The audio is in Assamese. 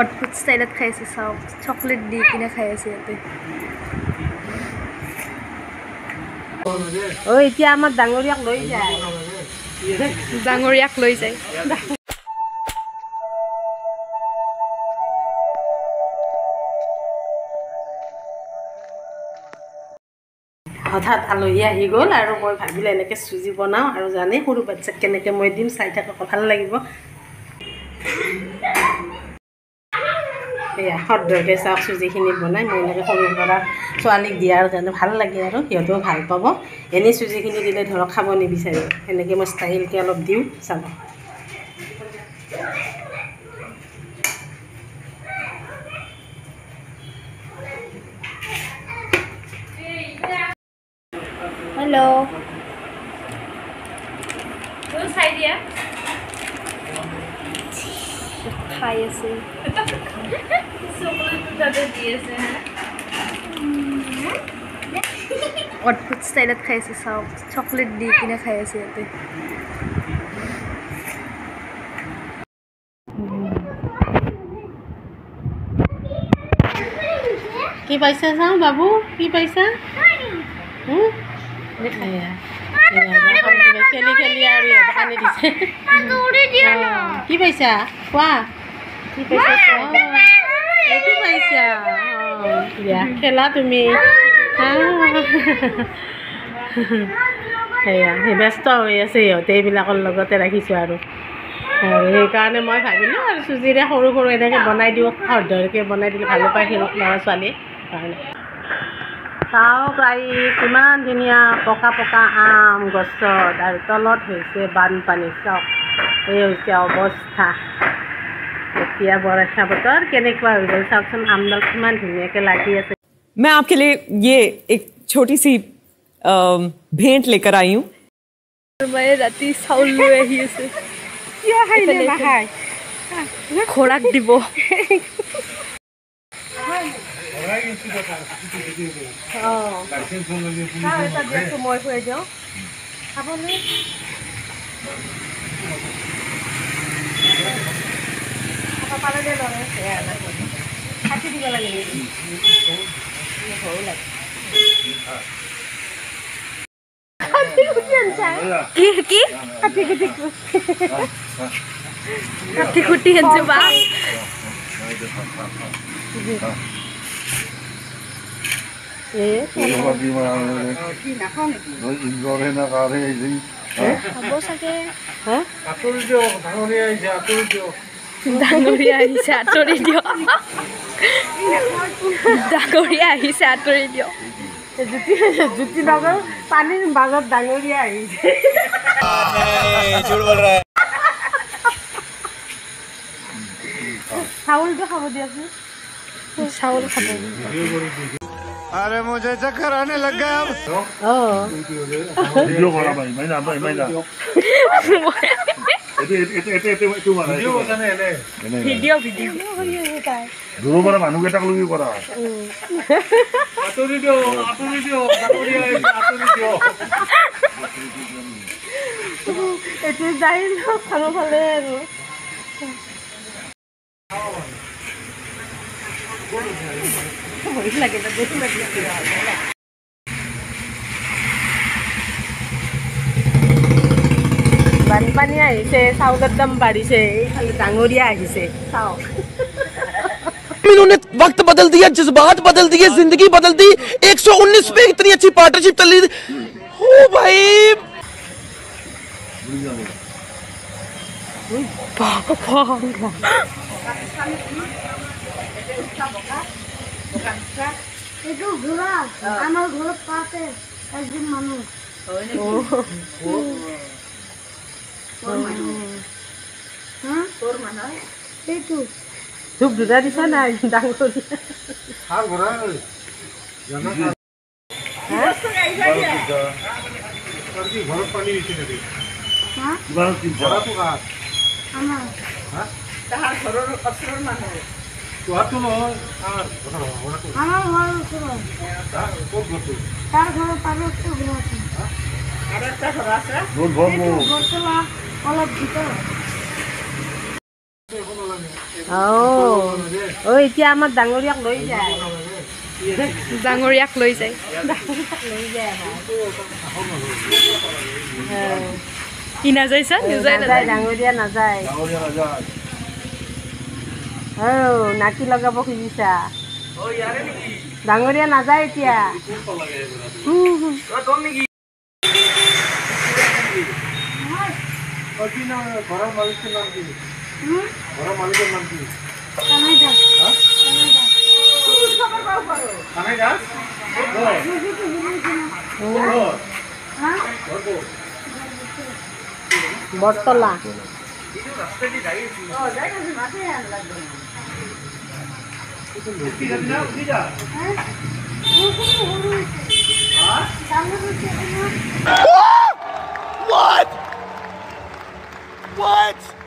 অদ্ভুত ষ্টাইলত খাই আছে চাওক চকলেট দি কিনে খাই আছে ইয়াতে ঐ এতিয়া আমাৰ ডাঙৰীয়াক লৈ যায় হঠাৎ আলহী আহি গ'ল আৰু মই ভাবিলোঁ এনেকৈ চুজি বনাওঁ আৰু জানে সৰু বাচ্ছাক কেনেকৈ মই দিম চাই থাকক ভাল লাগিব এয়া সদধৰণে চাওক চুজিখিনি বনাই মই এনেকৈ সৰু ল'ৰা ছোৱালীক দিয়াৰ কাৰণে ভাল লাগে আৰু সিহঁতেও ভাল পাব এনেই চুজিখিনি দিলে ধৰক খাব নিবিচাৰে সেনেকৈ মই ষ্টাইলকৈ অলপ দিওঁ চাব হেল্ল' চাই দিয়া খাই আছে অদ্ভুত ষ্টাইলত খাই আছে চাওক চকলেট দি কিনে খাই আছে ইয়াতে কি পাইছা চাওঁ বাবু কি পাইছা খেলি খেলি আৰু আনি দিছে কি পাইছা কোৱা কি পাইছা এইটো পাইছা দিয়া খেলা তুমি সেয়া ব্যস্ত হৈ আছে সিহঁতে এইবিলাকৰ লগতে ৰাখিছোঁ আৰু সেইকাৰণে মই ভাবিলোঁ আৰু চুজিৰে সৰু সৰু এনেকৈ বনাই দিওঁ সদধৰণকৈ বনাই দিলে ভালো পায় সিহঁত ল'ৰা ছোৱালীয়ে কাৰণে চাওক আই কিমান ধুনীয়া পকা পকা আম গছত আৰু তলত হৈছে বানপানী চাওক এই হৈছে অৱস্থা এতিয়া বৰষা বতৰ কেনেকুৱা হৈ গ'ল চাওকচোন আমডাল কিমান ধুনীয়াকৈ লাগি আছে मैं आपके लिए ये एक छोटी सी भेंट लेकर आई हूँ মই ৰাতি চাউল লৈ আহি আছে খোৰাক দিব মই খুৱাই দিওঁ খাবলৈ কাটি দিব লাগে কি কি কাটি কুটি আনছো বা ডাঙৰীয়া আহিছে আঁতৰি দিয়ক ডাঙৰীয়া আহিছে আঁতৰি দিয়ক জুতি নগৰ পানীৰ মাজত ডাঙৰীয়া আহিছে চাউলটো খাব দিয়াচোন চাউল খাব अरे मुझे चक्कर आने लग गया अब वीडियो करा भाई मैं ना ভিডিঅ' ভিডিঅ' দূৰৰ পৰা মানুহকেইটাক লৈ কৰা এইটো যাই খাব ভালে আৰু বানপানী আহিছে চাউলৰ দাম বাঢ়িছে এইফালে ডাঙৰীয়া আহিছে চাওক इन्होंने वक्त बदल दिया जज्बात बदल दिए जिंदगी बदल दी 119 में इतनी अच्छी पार्टनरशिप चल रही ओ भाई আমার ঘরের পাশে একজন মানুষ এইটো ধূপ দুটা দিছা নাই ডাঙৰীয়া আমাৰ ঘৰ তাৰ ঘৰেৰ পাশে একটা ঘৰ আছে ঘৰটা অলপ ভিতৰ এতিয়া আমাৰ ডাঙৰীয়াক লৈ যায় ডাঙৰীয়াক লৈ যায় লৈ যায় কি নাযায় চা নাযায় ডাঙৰীয়া নাযায় নাকি লগাব খুজিছা ডাঙৰীয়া নাযায় এতিয়া বটতলা What?